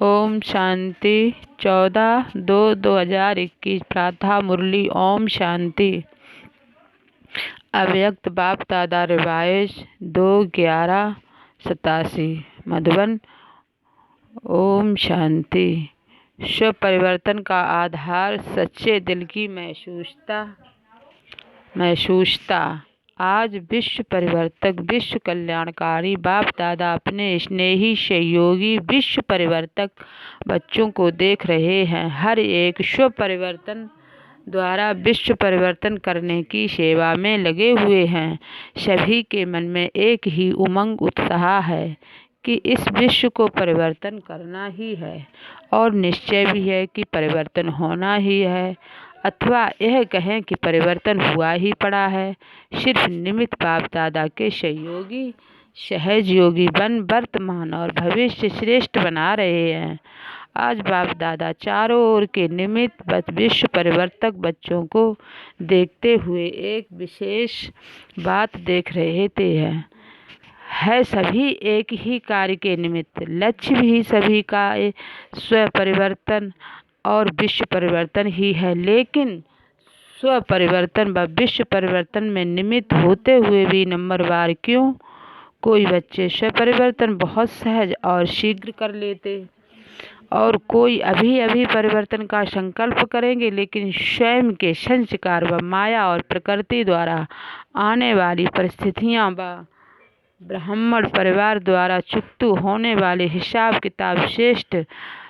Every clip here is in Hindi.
ओम शांति। 14/2/2021 प्रातः मुरली। ओम शांति। अव्यक्त बाप दादा रिवाइज 2/11/87 मधुबन। ओम शांति। स्व परिवर्तन का आधार सच्चे दिल की महसूसता। आज विश्व परिवर्तक, विश्व कल्याणकारी बाप दादा अपने स्नेही सहयोगी विश्व परिवर्तक बच्चों को देख रहे हैं। हर एक स्व परिवर्तन द्वारा विश्व परिवर्तन करने की सेवा में लगे हुए हैं। सभी के मन में एक ही उमंग उत्साह है कि इस विश्व को परिवर्तन करना ही है और निश्चय भी है कि परिवर्तन होना ही है, अथवा यह कहें कि परिवर्तन हुआ ही पड़ा है। सिर्फ निमित्त बाप दादा के सहयोगी सहयोगी बन वर्तमान और भविष्य श्रेष्ठ बना रहे हैं। आज बाप दादा चारों ओर के निमित्त विश्व परिवर्तक बच्चों को देखते हुए एक विशेष बात देख रहे थे। है सभी एक ही कार्य के निमित्त, लक्ष्य भी सभी का स्व परिवर्तन और विश्व परिवर्तन ही है। लेकिन स्व परिवर्तन व विश्व परिवर्तन में निमित्त होते हुए भी नंबरवार क्यों? कोई बच्चे स्व परिवर्तन बहुत सहज और शीघ्र कर लेते और कोई अभी अभी परिवर्तन का संकल्प करेंगे, लेकिन स्वयं के संस्कार व माया और प्रकृति द्वारा आने वाली परिस्थितियां व ब्राह्मण परिवार द्वारा चुकतू होने वाले हिसाब किताब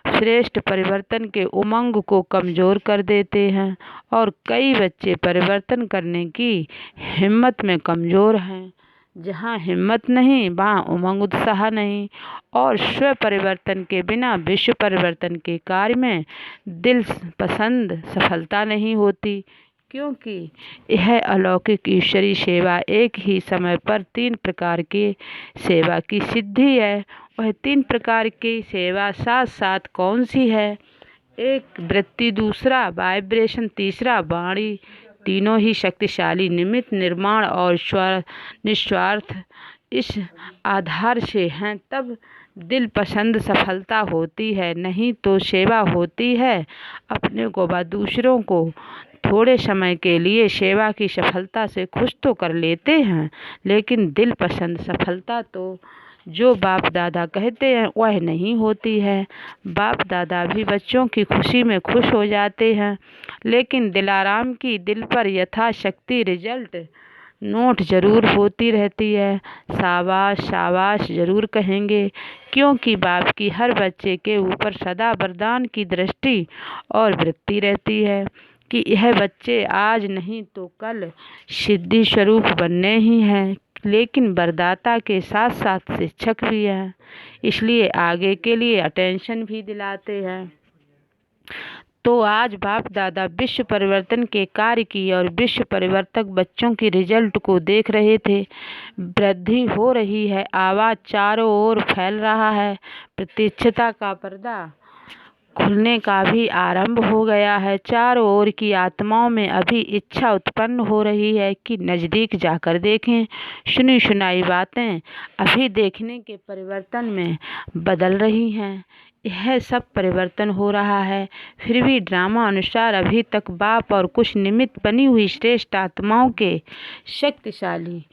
श्रेष्ठ परिवर्तन के उमंग को कमजोर कर देते हैं और कई बच्चे परिवर्तन करने की हिम्मत में कमजोर हैं। जहाँ हिम्मत नहीं वहाँ उमंग उत्साह नहीं और स्व परिवर्तन के बिना विश्व परिवर्तन के कार्य में दिल पसंद सफलता नहीं होती, क्योंकि यह अलौकिक ईश्वरीय सेवा एक ही समय पर 3 प्रकार की सेवा की सिद्धि है। वह 3 प्रकार की सेवा साथ साथ कौन सी है? एक वृत्ति, दूसरा वाइब्रेशन, तीसरा वाणी। तीनों ही शक्तिशाली निमित्त निर्माण और निस्वार्थ इस आधार से हैं, तब दिल पसंद सफलता होती है। नहीं तो सेवा होती है अपने को व दूसरों को थोड़े समय के लिए सेवा की सफलता से खुश तो कर लेते हैं, लेकिन दिल पसंद सफलता तो जो बाप दादा कहते हैं वह नहीं होती है। बाप दादा भी बच्चों की खुशी में खुश हो जाते हैं, लेकिन दिलाराम की दिल पर यथाशक्ति रिजल्ट नोट जरूर होती रहती है। शाबाश शाबाश जरूर कहेंगे, क्योंकि बाप की हर बच्चे के ऊपर सदा वरदान की दृष्टि और वृत्ति रहती है कि यह बच्चे आज नहीं तो कल सिद्धि स्वरूप बनने ही हैं। लेकिन वरदाता के साथ साथ शिक्षक भी हैं, इसलिए आगे के लिए अटेंशन भी दिलाते हैं। तो आज बाप दादा विश्व परिवर्तन के कार्य की और विश्व परिवर्तक बच्चों की रिजल्ट को देख रहे थे। वृद्धि हो रही है, आवाज चारों ओर फैल रहा है, प्रतीक्षता का पर्दा खुलने का भी आरंभ हो गया है। चारों ओर की आत्माओं में अभी इच्छा उत्पन्न हो रही है कि नज़दीक जाकर देखें। सुनी सुनाई बातें अभी देखने के परिवर्तन में बदल रही हैं। यह सब परिवर्तन हो रहा है, फिर भी ड्रामा अनुसार अभी तक बाप और कुछ निमित्त बनी हुई श्रेष्ठ आत्माओं के शक्तिशाली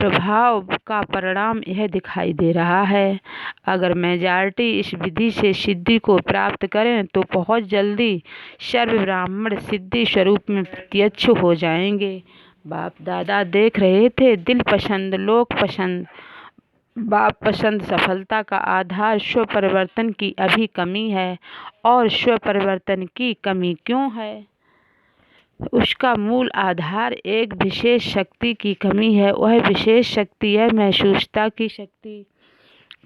प्रभाव का परिणाम यह दिखाई दे रहा है। अगर मेजॉरिटी इस विधि से सिद्धि को प्राप्त करें तो बहुत जल्दी सर्व ब्राह्मण सिद्धि स्वरूप में प्रत्यक्ष हो जाएंगे। बाप दादा देख रहे थे दिल पसंद, लोक पसंद, बाप पसंद सफलता का आधार स्व परिवर्तन की अभी कमी है। और स्व परिवर्तन की कमी क्यों है? उसका मूल आधार एक विशेष शक्ति की कमी है। वह विशेष शक्ति है महसूसता की शक्ति।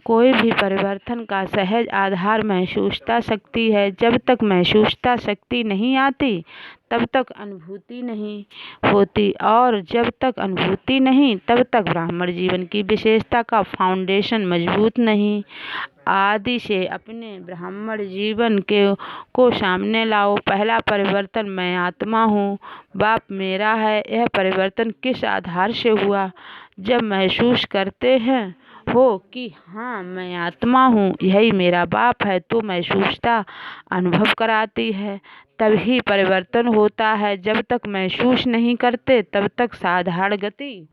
कोई भी परिवर्तन का सहज आधार महसूसता शक्ति है। जब तक महसूसता शक्ति नहीं आती तब तक अनुभूति नहीं होती, और जब तक अनुभूति नहीं तब तक ब्राह्मण जीवन की विशेषता का फाउंडेशन मजबूत नहीं। आदि से अपने ब्राह्मण जीवन को सामने लाओ। पहला परिवर्तन मैं आत्मा हूँ, बाप मेरा है। यह परिवर्तन किस आधार से हुआ? जब महसूस करते हैं हो कि हाँ मैं आत्मा हूँ, यही मेरा बाप है, तो महसूसता अनुभव कराती है। तभी परिवर्तन होता है। जब तक महसूस नहीं करते तब तक साधारण गति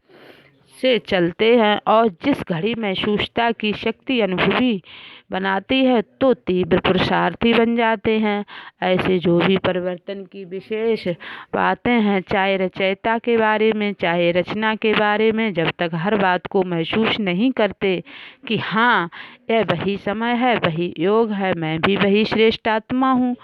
से चलते हैं, और जिस घड़ी महसूसता की शक्ति अनुभवी बनाती है तो तीव्र पुरुषार्थी बन जाते हैं। ऐसे जो भी परिवर्तन की विशेष बातें हैं, चाहे रचयिता के बारे में चाहे रचना के बारे में, जब तक हर बात को महसूस नहीं करते कि हाँ यह वही समय है, वही योग है, मैं भी वही श्रेष्ठ आत्मा हूँ,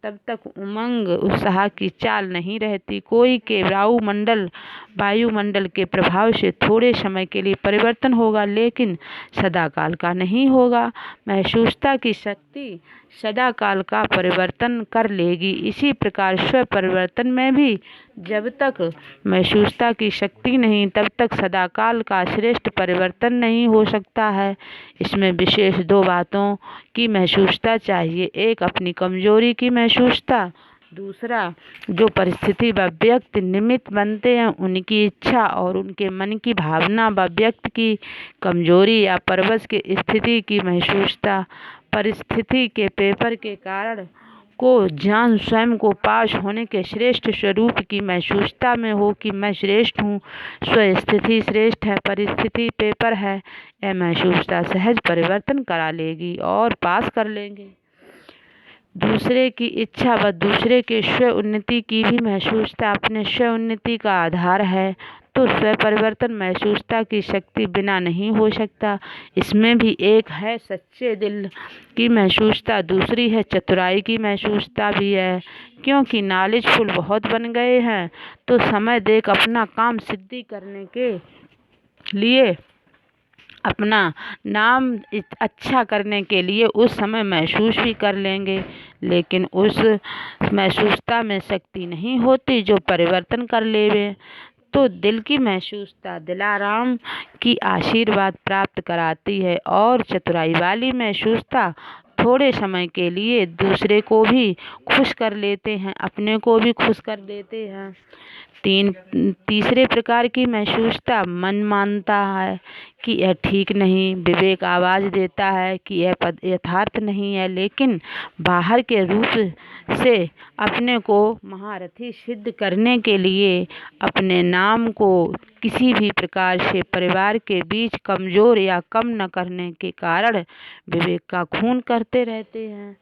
तब तक उमंग उत्साह की चाल नहीं रहती। कोई के वायुमंडल के प्रभाव से थोड़े समय के लिए परिवर्तन होगा, लेकिन सदाकाल का नहीं होगा। महसूसता की शक्ति सदाकाल का परिवर्तन कर लेगी। इसी प्रकार स्व परिवर्तन में भी जब तक महसूसता की शक्ति नहीं, तब तक सदाकाल का श्रेष्ठ परिवर्तन नहीं हो सकता है। इसमें विशेष दो बातों की महसूसता चाहिए, एक अपनी कमजोरी की महसूसता, दूसरा जो परिस्थिति व व्यक्ति निमित्त बनते हैं उनकी इच्छा और उनके मन की भावना व व्यक्ति की कमजोरी या परवश की स्थिति की महसूसता। परिस्थिति के पेपर के कारण को जान स्वयं को पास होने के श्रेष्ठ स्वरूप की महसूसता में हो कि मैं श्रेष्ठ हूँ। स्वस्थिति श्रेष्ठ है, परिस्थिति पेपर है। यह महसूसता सहज परिवर्तन करा लेगी और पास कर लेंगे। दूसरे की इच्छा व दूसरे के स्व उन्नति की भी महसूसता अपने स्व उन्नति का आधार है, तो स्व परिवर्तन महसूसता की शक्ति बिना नहीं हो सकता। इसमें भी एक है सच्चे दिल की महसूसता, दूसरी है चतुराई की महसूसता भी है। क्योंकि नॉलेजफुल बहुत बन गए हैं तो समय देख अपना काम सिद्धि करने के लिए, अपना नाम अच्छा करने के लिए उस समय महसूस भी कर लेंगे, लेकिन उस महसूसता में शक्ति नहीं होती जो परिवर्तन कर लेवे। तो दिल की महसूसता दिलाराम की आशीर्वाद प्राप्त कराती है, और चतुराई वाली महसूसता थोड़े समय के लिए दूसरे को भी खुश कर लेते हैं, अपने को भी खुश कर देते हैं। तीसरे प्रकार की महसूसता मन मानता है कि यह ठीक नहीं, विवेक आवाज़ देता है कि यह पद यथार्थ नहीं है, लेकिन बाहर के रूप से अपने को महारथी सिद्ध करने के लिए अपने नाम को किसी भी प्रकार से परिवार के बीच कमज़ोर या कम न करने के कारण विवेक का खून करते रहते हैं।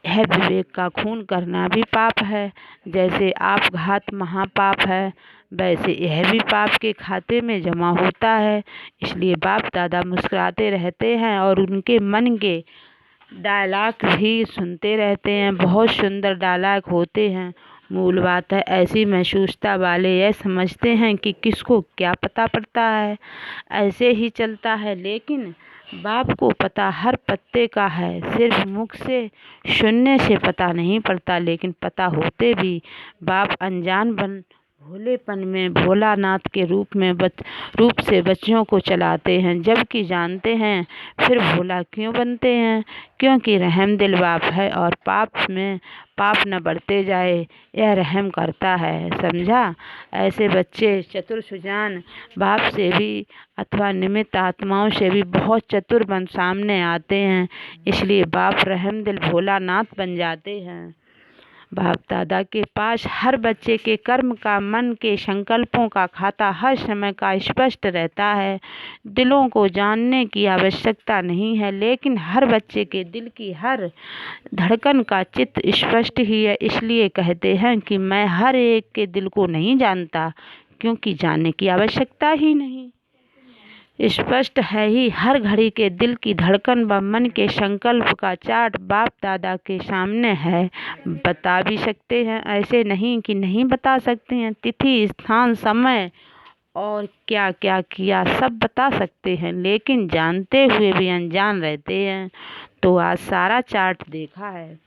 यह विवेक का खून करना भी पाप है। जैसे आपघात महापाप है, वैसे यह भी पाप के खाते में जमा होता है। इसलिए बाप दादा मुस्कुराते रहते हैं और उनके मन के डायलॉग भी सुनते रहते हैं। बहुत सुंदर डायलॉग होते हैं। मूल बात है, ऐसी महसूसता वाले यह समझते हैं कि किसको क्या पता पड़ता है, ऐसे ही चलता है, लेकिन बाप को पता हर पत्ते का है। सिर्फ मुख से सुनने से पता नहीं पड़ता, लेकिन पता होते भी बाप अनजान भोलेपन में भोलानाथ के रूप से बच्चों को चलाते हैं, जबकि जानते हैं फिर भोला क्यों बनते हैं, क्योंकि रहम दिल बाप है और पाप में पाप न बढ़ते जाए यह रहम करता है। समझा? ऐसे बच्चे चतुर सुजान बाप से भी अथवा निमित्त आत्माओं से भी बहुत चतुर बन सामने आते हैं, इसलिए बाप रहम दिल भोलानाथ बन जाते हैं। बाप दादा के पास हर बच्चे के कर्म का, मन के संकल्पों का खाता हर समय का स्पष्ट रहता है। दिलों को जानने की आवश्यकता नहीं है, लेकिन हर बच्चे के दिल की हर धड़कन का चित्त स्पष्ट ही है। इसलिए कहते हैं कि मैं हर एक के दिल को नहीं जानता, क्योंकि जानने की आवश्यकता ही नहीं। स्पष्ट है ही हर घड़ी के दिल की धड़कन व मन के संकल्प का चार्ट बाप दादा के सामने है। बता भी सकते हैं, ऐसे नहीं कि नहीं बता सकते हैं। तिथि, स्थान, समय और क्या क्या किया सब बता सकते हैं, लेकिन जानते हुए भी अनजान रहते हैं। तो आज सारा चार्ट देखा है।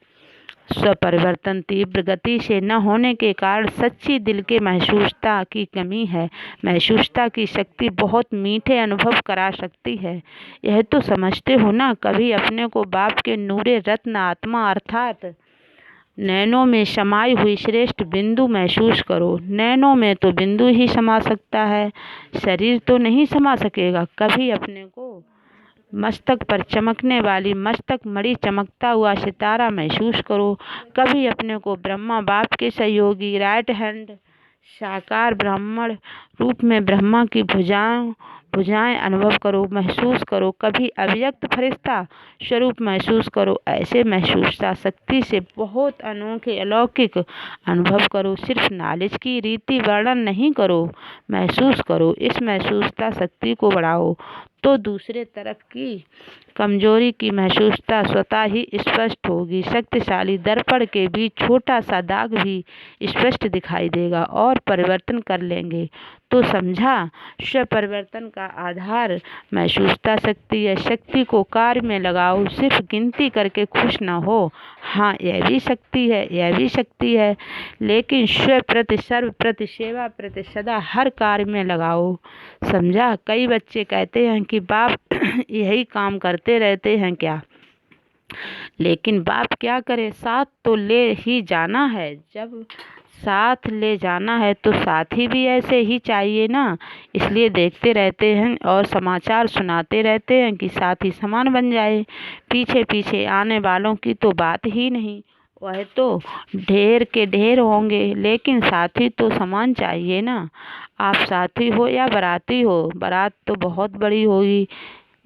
स्वपरिवर्तन तीव्र गति से न होने के कारण सच्ची दिल के महसूसता की कमी है। महसूसता की शक्ति बहुत मीठे अनुभव करा सकती है, यह तो समझते हो ना। कभी अपने को बाप के नूरे रत्न आत्मा अर्थात नैनों में समाई हुई श्रेष्ठ बिंदु महसूस करो। नैनों में तो बिंदु ही समा सकता है, शरीर तो नहीं समा सकेगा। कभी अपने को मस्तक पर चमकने वाली मस्तक मणि चमकता हुआ सितारा महसूस करो। कभी अपने को ब्रह्मा बाप के सहयोगी राइट हैंड साकार ब्राह्मण रूप में ब्रह्मा की भुजाएं अनुभव करो, महसूस करो। कभी अव्यक्त फरिश्ता स्वरूप महसूस करो। ऐसे महसूसता शक्ति से बहुत अनोखे अलौकिक अनुभव करो। सिर्फ नॉलेज की रीति वर्णन नहीं करो, महसूस करो। इस महसूसता शक्ति को बढ़ाओ तो दूसरे तरफ की कमजोरी की महसूसता स्वतः ही स्पष्ट होगी। शक्तिशाली दर्पण के बीच छोटा सा दाग भी स्पष्ट दिखाई देगा और परिवर्तन कर लेंगे। तो समझा, स्व परिवर्तन का आधार महसूसता शक्ति है। शक्ति को कार्य में लगाओ, सिर्फ गिनती करके खुश न हो। हाँ, यह भी शक्ति है, यह भी शक्ति है, लेकिन स्व प्रति सर्व प्रति सेवा प्रति सदा हर कार्य में लगाओ। समझा। कई बच्चे कहते हैं कि बाप यही काम करते रहते हैं क्या, लेकिन बाप क्या करे, साथ तो ले ही जाना है। जब साथ ले जाना है तो साथी भी ऐसे ही चाहिए ना। इसलिए देखते रहते हैं और समाचार सुनाते रहते हैं कि साथी समान बन जाए। पीछे पीछे आने वालों की तो बात ही नहीं, वह तो ढेर के ढेर होंगे, लेकिन साथी तो समान चाहिए ना। आप साथी हो या बाराती हो, बारात तो बहुत बड़ी होगी,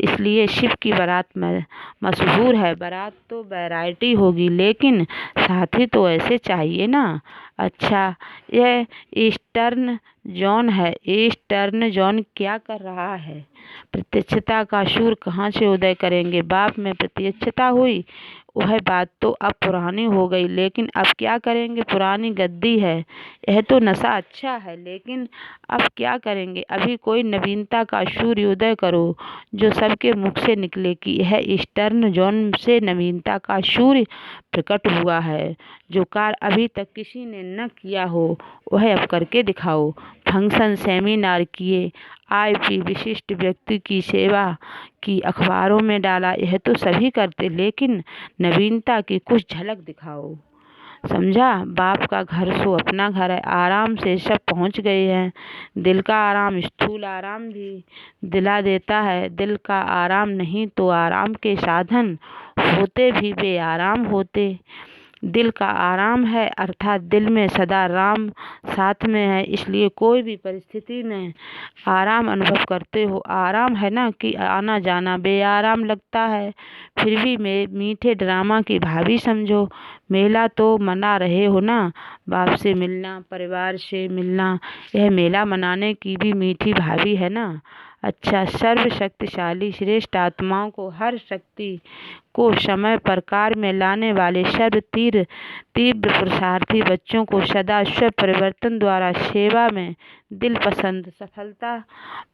इसलिए शिव की बारात में मशहूर है। बारात तो वैरायटी होगी, लेकिन साथी तो ऐसे चाहिए ना। अच्छा, यह ईस्टर्न जोन है। ईस्टर्न जोन क्या कर रहा है? प्रत्यक्षता का सूर्य कहाँ से उदय करेंगे? बाप में प्रत्यक्षता हुई, वह बात तो अब पुरानी हो गई, लेकिन अब क्या करेंगे? पुरानी गद्दी है। यह तो नशा अच्छा है, लेकिन अब क्या करेंगे? अभी कोई नवीनता का सूर्य उदय करो जो सबके मुख से निकले कि यह ईस्टर्न जोन से नवीनता का सूर्य प्रकट हुआ है। जो कार्य अभी तक किसी ने न किया हो वह अब करके दिखाओ। फंक्शन सेमिनार किए, आईपी विशिष्ट व्यक्ति की सेवा की, अखबारों में डाला, यह तो सभी करते, लेकिन नवीनता की कुछ झलक दिखाओ। समझा। बाप का घर सो अपना घर है। आराम से सब पहुंच गए हैं। दिल का आराम स्थूल आराम भी दिला देता है। दिल का आराम नहीं तो आराम के साधन होते भी बेआराम होते। दिल का आराम है, अर्थात दिल में सदा राम साथ में है, इसलिए कोई भी परिस्थिति में आराम अनुभव करते हो। आराम है ना कि आना जाना बेआराम लगता है, फिर भी मीठे ड्रामा की भाभी समझो। मेला तो मना रहे हो ना, बाप से मिलना, परिवार से मिलना, यह मेला मनाने की भी मीठी भाभी है ना। अच्छा, सर्वशक्तिशाली श्रेष्ठ आत्माओं को हर शक्ति को समय पर कार्य में लाने वाले सर्व तीव्र पुरुषार्थी बच्चों को सदा स्व परिवर्तन द्वारा सेवा में दिल पसंद सफलता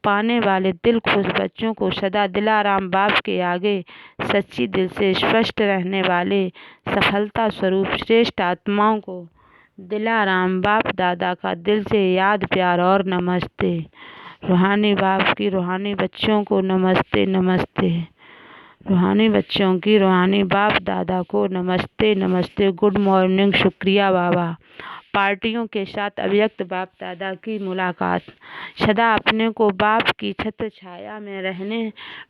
पाने वाले दिल खुश बच्चों को सदा दिलाराम बाप के आगे सच्ची दिल से स्पष्ट रहने वाले सफलता स्वरूप श्रेष्ठ आत्माओं को दिलाराम बाप दादा का दिल से याद प्यार और नमस्ते। रूहानी बाप की रूहानी बच्चों को नमस्ते नमस्ते। रूहानी बच्चों की रूहानी बाप दादा को नमस्ते नमस्ते। Good morning. शुक्रिया बाबा। पार्टियों के साथ अव्यक्त बाप दादा की मुलाकात। सदा अपने को बाप की छत्र छाया में रहने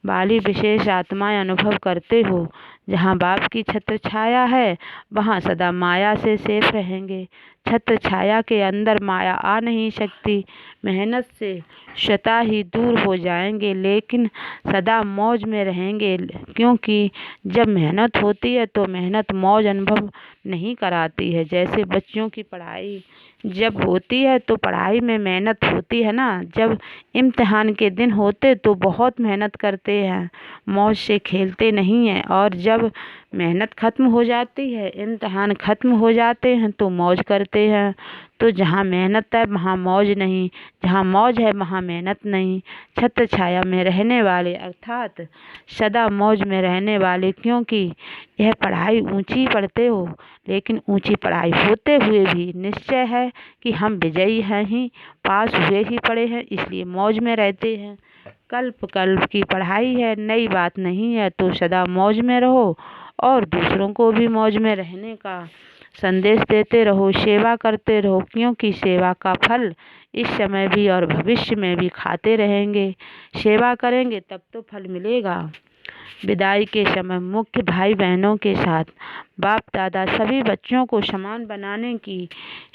वाली विशेष आत्माएं अनुभव करते हो। जहाँ बाप की छत्र छाया है वहाँ सदा माया से सेफ रहेंगे। छत्र छाया के अंदर माया आ नहीं सकती। मेहनत से स्वतः ही दूर हो जाएंगे, लेकिन सदा मौज में रहेंगे, क्योंकि जब मेहनत होती है तो मेहनत मौज अनुभव नहीं कराती है। जैसे बच्चों की पढ़ाई जब होती है तो पढ़ाई में मेहनत होती है ना। जब इम्तिहान के दिन होते तो बहुत मेहनत करते हैं, मौज से खेलते नहीं हैं, और जब मेहनत ख़त्म हो जाती है, इम्तिहान ख़त्म हो जाते हैं तो मौज करते हैं। तो जहाँ मेहनत है वहाँ मौज नहीं, जहाँ मौज है वहाँ मेहनत नहीं। छत्र छाया में रहने वाले अर्थात सदा मौज में रहने वाले, क्योंकि यह पढ़ाई ऊंची पढ़ते हो, लेकिन ऊंची पढ़ाई होते हुए भी निश्चय है कि हम विजयी हैं ही, पास हुए ही पड़े हैं, इसलिए मौज में रहते हैं। कल्प कल्प की पढ़ाई है, नई बात नहीं है। तो सदा मौज में रहो और दूसरों को भी मौज में रहने का संदेश देते रहो, सेवा करते रहो, क्योंकि सेवा का फल इस समय भी और भविष्य में भी खाते रहेंगे। सेवा करेंगे तब तो फल मिलेगा। विदाई के समय मुख्य भाई बहनों के साथ बाप दादा सभी बच्चों को समान बनाने की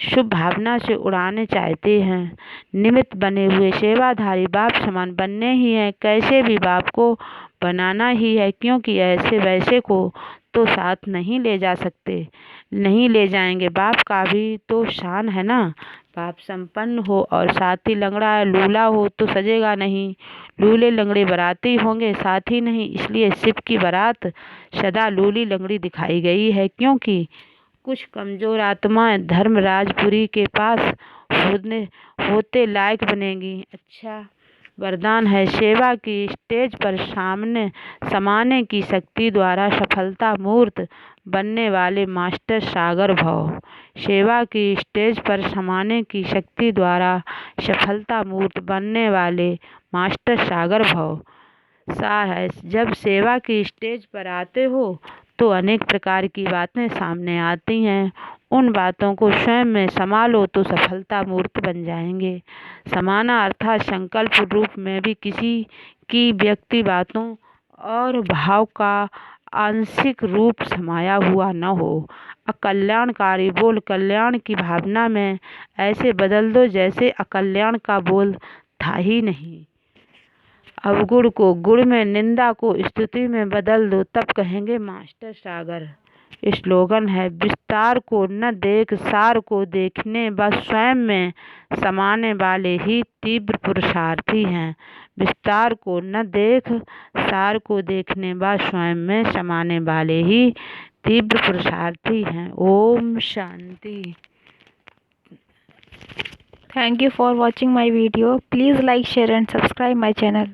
शुभ भावना से उड़ाने चाहते हैं। निमित्त बने हुए सेवाधारी बाप समान बनने ही है, कैसे भी बाप को बनाना ही है, क्योंकि ऐसे वैसे को तो साथ नहीं ले जा सकते, नहीं ले जाएंगे। बाप का भी तो शान है ना। बाप संपन्न हो और साथी लंगड़ा है लूला हो तो सजेगा नहीं। लूले लंगड़े बराती होंगे साथी नहीं, इसलिए शिव की बारात सदा लूली लंगड़ी दिखाई गई है, क्योंकि कुछ कमजोर आत्माएं धर्मराजपुरी के पास होते लायक बनेगी। अच्छा वरदान है, सेवा की स्टेज पर सामने समाने की शक्ति द्वारा सफलता मूर्त बनने वाले मास्टर सागर भव। सेवा की स्टेज पर समाने की शक्ति द्वारा सफलता मूर्त बनने वाले मास्टर सागर भव। सार है, जब सेवा की स्टेज पर आते हो तो अनेक प्रकार की बातें सामने आती हैं। उन बातों को स्वयं में संभालो तो सफलता मूर्त बन जाएंगे। समाना अर्थात संकल्प रूप में भी किसी की व्यक्ति बातों और भाव का आंशिक रूप समाया हुआ न हो। अकल्याणकारी बोल कल्याण की भावना में ऐसे बदल दो जैसे अकल्याण का बोल था ही नहीं। अवगुण को गुण में, निंदा को स्तुति में बदल दो, तब कहेंगे मास्टर सागर। स्लोगन है, विस्तार को न देख सार को देखने व स्वयं में समाने वाले ही तीव्र पुरुषार्थी हैं। विस्तार को न देख सार को देखने व स्वयं में समाने वाले ही तीव्र पुरुषार्थी हैं। Om Shanti. Thank you for watching my video. Please like, share and subscribe my channel.